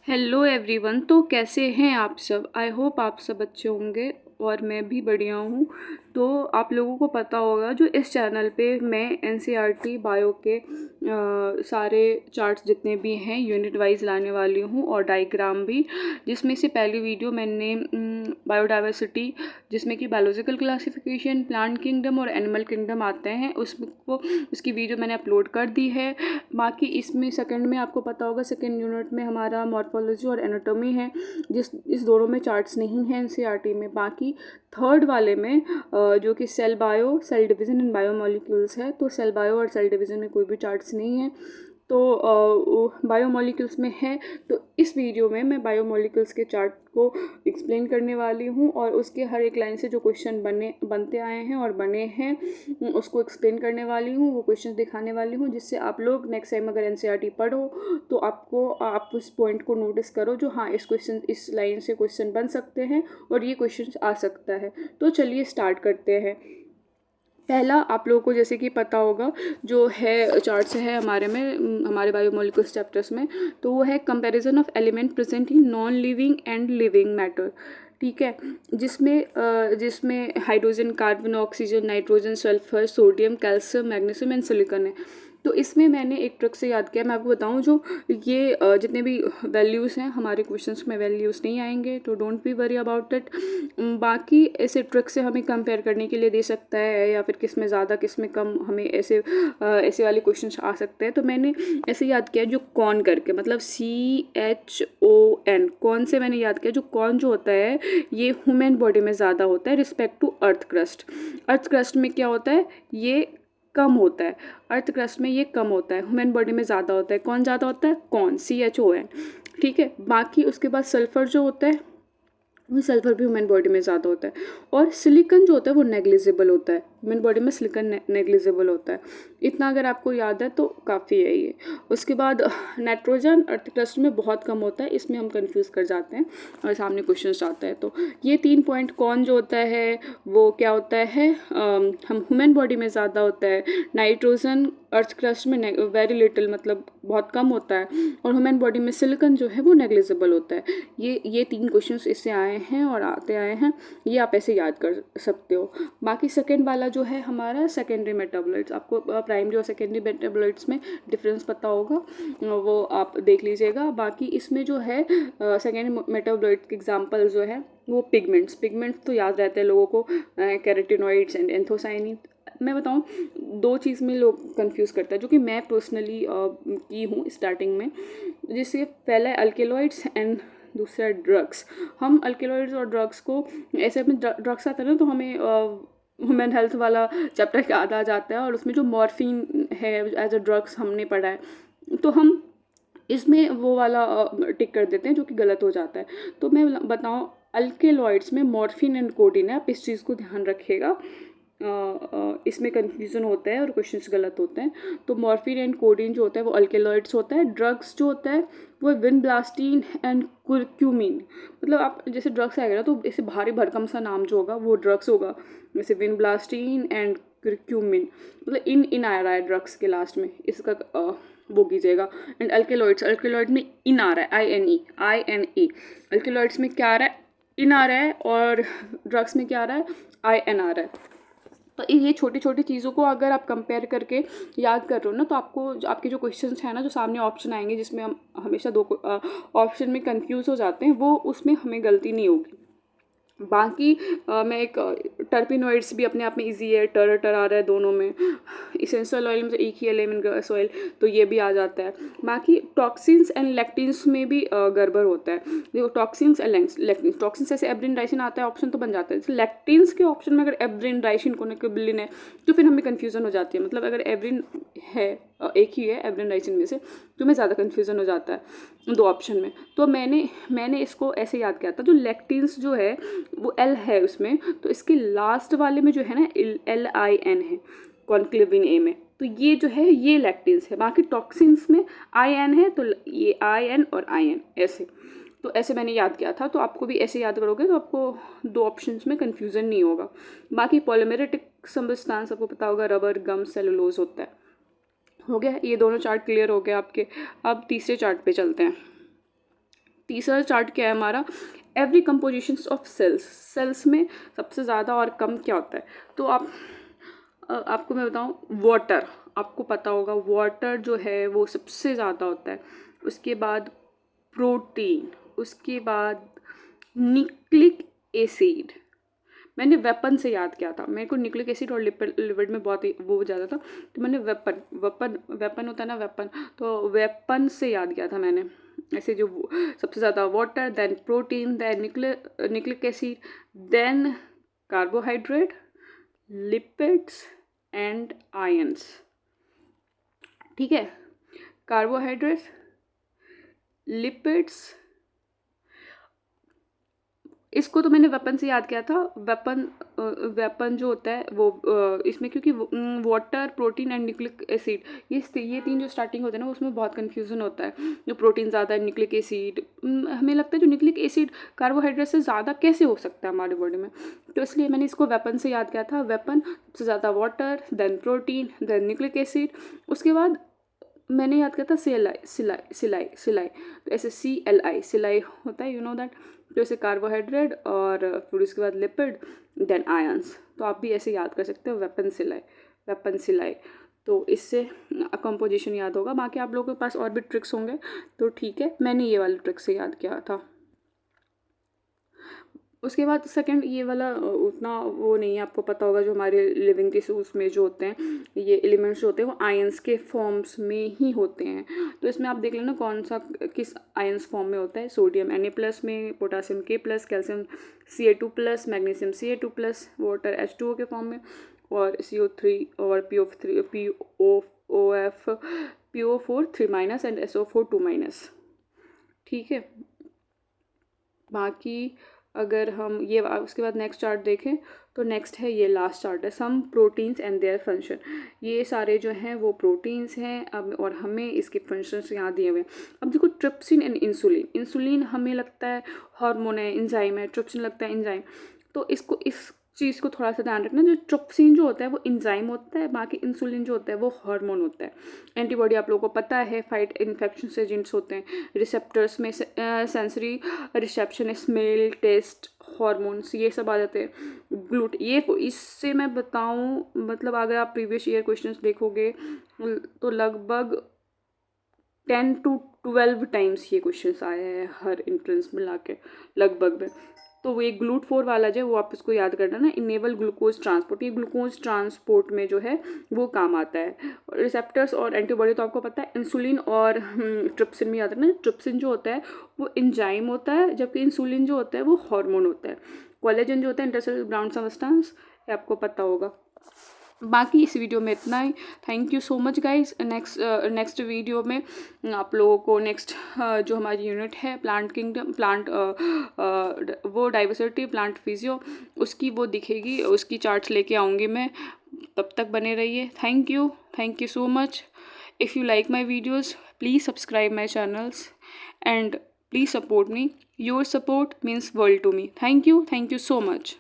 Hello everyone. तो कैसे हैं आप सब? आई होप आप सब अच्छे होंगे और मैं भी बढ़िया हूँ। तो आप लोगों को पता होगा जो इस चैनल पे मैं एनसीईआरटी बायो के सारे चार्ट्स जितने भी हैं यूनिट वाइज लाने वाली हूँ और डायग्राम भी, जिसमें से पहली वीडियो मैंने बायोडाइवर्सिटी जिसमें कि बायोलॉजिकल क्लासिफिकेशन, प्लांट किंगडम और एनिमल किंगडम आते हैं, उसकी वीडियो मैंने अपलोड कर दी है। बाकी इसमें सेकंड में आपको पता होगा सेकंड यूनिट में हमारा मॉर्फोलॉजी और एनाटॉमी है, इस दोनों में चार्ट्स नहीं हैं एनसीईआरटी में। बाकी थर्ड वाले में जो कि cell bio, cell division and biomolecules है, तो सेल बायो और सेल डिवीज़न में कोई भी चार्ट्स नहीं है, तो बायोमोलिक्यूल्स में है। तो इस वीडियो में मैं बायोमोलिक्यूल्स के चार्ट को एक्सप्लेन करने वाली हूँ और उसके हर एक लाइन से जो क्वेश्चन बनते आए हैं और बने हैं उसको एक्सप्लेन करने वाली हूँ, वो क्वेश्चन दिखाने वाली हूँ, जिससे आप लोग नेक्स्ट टाइम अगर एनसीईआरटी पढ़ो तो आप उस पॉइंट को नोटिस करो जो हाँ इस लाइन से क्वेश्चन बन सकते हैं और ये क्वेश्चन आ सकता है। तो चलिए स्टार्ट करते हैं। पहला आप लोगों को जैसे कि पता होगा जो है चार्ट्स है हमारे बायोमोलिक्यूल्स चैप्टर्स में, तो वो है comparison of element present in non living and living matter. ठीक है, जिसमें hydrogen, carbon, oxygen, nitrogen, sulphur, sodium, calcium, magnesium and silicon है। तो इसमें मैंने एक ट्रिक से याद किया, मैं आपको बताऊं, जो ये जितने भी वैल्यूज़ हैं हमारे क्वेश्चंस में वैल्यूज़ नहीं आएंगे, तो don't be worry about it. बाकी ऐसे ट्रिक से हमें कंपेयर करने के लिए दे सकता है या फिर किस में ज़्यादा किस में कम, हमें ऐसे वाले क्वेश्चन आ सकते हैं। तो मैंने ऐसे याद किया जो कॉन करके, मतलब CHON, कौन से मैंने याद किया, जो कॉन जो होता है ये ह्यूमन बॉडी में ज़्यादा होता है respect to earth crust. Earth crust में क्या होता है, ये कम होता है। अर्थ क्रस्ट में ये कम होता है, ह्यूमन बॉडी में ज़्यादा होता है। कौन ज़्यादा होता है? कौन, CHON। ठीक है, बाकी उसके बाद सल्फर जो होता है वो सल्फर भी ह्यूमन बॉडी में ज़्यादा होता है। और सिलिकॉन जो होता है वो नेग्लिजिबल होता है, ह्यूमन बॉडी में सिलिकॉन नेग्लिजिबल होता है। इतना अगर आपको याद है तो काफ़ी है ये। उसके बाद नाइट्रोजन अर्थ क्रस्ट में बहुत कम होता है, इसमें हम कंफ्यूज कर जाते हैं और सामने क्वेश्चन आता है। तो ये 3 पॉइंट, कौन जो होता है वो क्या होता है, हम ह्यूमन बॉडी में ज़्यादा होता है। नाइट्रोजन अर्थ क्रस्ट में वेरी लिटिल, मतलब बहुत कम होता है। और ह्यूमन बॉडी में सिलिकॉन जो है वो नेग्लिजिबल होता है। ये 3 क्वेश्चंस इससे आए हैं और आते आए हैं, ये आप ऐसे याद कर सकते हो। बाकी सेकंड वाला जो है हमारा सेकेंडरी मेटाबोलाइट्स, आपको प्राइमरी और सेकेंडरी मेटाबोलाइट्स में डिफरेंस पता होगा, वो आप देख लीजिएगा। बाकी इसमें जो है सेकेंडरी मेटाबोलाइट के एग्जाम्पल जो है वो पिगमेंट्स तो याद रहते हैं लोगों को, कैरोटिनॉइड्स एंड एंथोसाइनिन। मैं बताऊं, 2 चीज़ में लोग कंफ्यूज करते हैं जो कि मैं पर्सनली की हूँ स्टार्टिंग में, जिससे पहला है अल्केलॉइड्स एंड दूसरा ड्रग्स। हम अल्केलॉइड्स और ड्रग्स को ऐसे में ड्रग्स आता है ना, तो हमें ह्यूमन हेल्थ वाला चैप्टर याद आ जाता है और उसमें जो मॉर्फिन है एज अ ड्रग्स हमने पढ़ा है, तो हम इसमें वो वाला टिक कर देते हैं जो कि गलत हो जाता है। तो मैं बताऊँ, अल्केलॉइड्स में मॉर्फिन एंड कोडीन है, आप इस चीज़ को ध्यान रखिएगा। इसमें कन्फ्यूज़न होता है और क्वेश्चंस गलत होते हैं। तो मॉर्फिन एंड कोडीन जो होता है वो अल्केलॉइड्स होता है। ड्रग्स जो होता है वो विनब्लास्टीन एंड कुर्क्यूमिन। मतलब आप जैसे ड्रग्स आएगा ना तो ऐसे भारी भरकम सा नाम जो होगा वो ड्रग्स होगा, जैसे विनब्लास्टीन एंड कुर्क्यूमिन, मतलब इन आ रहा है ड्रग्स के लास्ट में, इसका वो कीजिएगा। एंड अल्केलॉइड में इन आ रहा है, INE। अल्केलॉइड्स में क्या आ रहा है, इन आ रहा है, और ड्रग्स में क्या आ रहा है, IN आ रहा है। तो ये छोटी छोटी चीज़ों को अगर आप कंपेयर करके याद कर रहे हो ना, तो आपके जो क्वेश्चंस हैं ना, जो सामने ऑप्शन आएंगे जिसमें हम हमेशा 2 ऑप्शन में कंफ्यूज हो जाते हैं, वो उसमें हमें गलती नहीं होगी। बाकी मैं एक टर्पिनोइड्स भी अपने आप में इजी है, टर आ रहा है दोनों में। इसेंशियल ऑयल में तो एक ही है, लेमन ग्रास ऑयल, तो ये भी आ जाता है। बाकी टॉक्सिन्स एंड लेक्टिन्स में भी गड़बड़ होता है। देखो टॉक्सिन्स एंड लेक्टिन्स, टॉक्सिन्स ऐसे एब्रिन डाइसिन आता है, ऑप्शन तो बन जाता है। लेक्टिन्स के ऑप्शन में अगर एब्रिन डाइसिन कोनिकोबिलिन है तो फिर हमें कन्फ्यूजन हो जाती है। मतलब अगर एब्रिन है, एक ही है एब्रिन डाइसिन में से, तो हमें ज़्यादा कन्फ्यूजन हो जाता है 2 ऑप्शन में। तो मैंने इसको ऐसे याद किया था, जो लेक्टिन्स जो है वो L है उसमें, तो इसके लास्ट वाले में जो है ना LIN है कॉन्क्लेविन A में, तो ये जो है ये लेक्टिन्स है। बाकी टॉक्सिन्स में IN है, तो ये IN और IN ऐसे, तो ऐसे मैंने याद किया था। तो आपको भी ऐसे याद करोगे तो आपको 2 ऑप्शंस में कन्फ्यूज़न नहीं होगा। बाकी पॉलीमेरेटिक सब्सटेंस आपको पता होगा, रबर, गम, सेलुलोज होता है। हो गया, ये दोनों चार्ट क्लियर हो गए आपके। अब तीसरे चार्ट पे चलते हैं। तीसरा चार्ट क्या है हमारा, every compositions of cells. Cells में सबसे ज़्यादा और कम क्या होता है, तो आपको मैं बताऊं, वाटर, आपको पता होगा वाटर जो है वो सबसे ज़्यादा होता है, उसके बाद प्रोटीन, उसके बाद न्यूक्लिक एसिड। मैंने वेपन से याद किया था, मेरे को न्यूक्लिक एसिड और लिपिड में बहुत ही वो ज़्यादा था, तो मैंने वेपन होता है ना, वेपन, तो वेपन से याद किया था मैंने। ऐसे जो सबसे ज़्यादा water, then protein, then nucleic acid, then carbohydrate, lipids and ions. ठीक है, कार्बोहाइड्रेट, लिपिड्स, इसको तो मैंने वेपन से याद किया था। वेपन जो होता है वो इसमें, क्योंकि water, protein and nucleic acid, ये तीन जो स्टार्टिंग होते हैं ना, उसमें बहुत कन्फ्यूजन होता है। जो प्रोटीन ज़्यादा है, न्यूक्लिक एसिड, हमें लगता है जो न्यूक्लिक एसिड कार्बोहाइड्रेट से ज़्यादा कैसे हो सकता है हमारे बॉडी में, तो इसलिए मैंने इसको वेपन से याद किया था। वेपन सबसे ज़्यादा water, then protein, then nucleic acid, उसके बाद मैंने याद किया था सिलाई, तो ऐसे CLI सिलाई होता है, यू नो दैट। तो ऐसे कार्बोहाइड्रेट और फिर उसके बाद लिपिड, देन आयंस, तो आप भी ऐसे याद कर सकते हो, वेपन सिलाई। तो इससे कंपोजिशन याद होगा। बाकी आप लोगों के पास और भी ट्रिक्स होंगे तो ठीक है, मैंने ये वाले ट्रिक से याद किया था। उसके बाद सेकंड, ये वाला उतना वो नहीं है, आपको पता होगा जो हमारे लिविंग टिश्यूज़ में जो होते हैं, ये एलिमेंट्स जो होते हैं वो आयंस के फॉर्म्स में ही होते हैं। तो इसमें आप देख लेना कौन सा किस आयंस फॉर्म में होता है। सोडियम Na+ में, potassium K+, calcium Ca2+, magnesium Ca2+, water H2O के फॉर्म में, और CO3 और PO4 3- एंड SO4 2-। ठीक है, बाकी अगर हम ये उसके बाद नेक्स्ट चार्ट देखें तो नेक्स्ट है, ये लास्ट चार्ट है, some proteins and their function. ये सारे जो हैं वो प्रोटीन्स हैं, अब और हमें इसके फंक्शंस यहाँ दिए हुए हैं। अब देखो, ट्रिप्सिन एंड इंसुलिन हमें लगता है हार्मोन है, एंजाइम है, ट्रिप्सिन लगता है एंजाइम। तो इस चीज़ को थोड़ा सा ध्यान रखना, जो ट्रिप्सिन जो होता है वो एंजाइम होता है, बाकी इंसुलिन जो होता है वो हार्मोन होता है। एंटीबॉडी आप लोगों को पता है, फाइट इन्फेक्शन एजेंट्स होते हैं। रिसेप्टर्स में sensory reception, smell, taste, hormones, ये सब आ जाते हैं। ये इससे मैं बताऊं, मतलब अगर आप प्रीवियस ईयर क्वेश्चंस देखोगे तो लगभग 10 to 12 टाइम्स ये क्वेश्चंस आए हैं हर एंट्रेंस में लाके, लगभग में। तो वो एक GLUT4 वाला जो है वो आप इसको याद करना ना, इनेबल ग्लूकोज ट्रांसपोर्ट, ये ग्लूकोज ट्रांसपोर्ट में जो है वो काम आता है। रिसेप्टर्स और एंटीबॉडी तो आपको पता है, इंसुलिन और ट्रिप्सिन में याद रखना। ट्रिप्सिन जो होता है वो एंजाइम होता है, जबकि इंसुलिन जो होता है वो हार्मोन होता है। कोलेजन जो होता है इंटरसेलुलर ग्राउंड सब्सटेंस, ये आपको पता होगा। बाकी इस वीडियो में इतना ही। Thank you so much guys. Next video में आप लोगों को नेक्स्ट जो हमारी यूनिट है प्लांट किंगडम, वो डाइवर्सिटी, प्लांट फिजियो, उसकी वो दिखेगी, उसकी चार्ट्स लेके आऊँगी मैं। तब तक बने रहिए। Thank you so much. If you like my videos, please subscribe my channels and please support me. Your support means world to me. Thank you so much.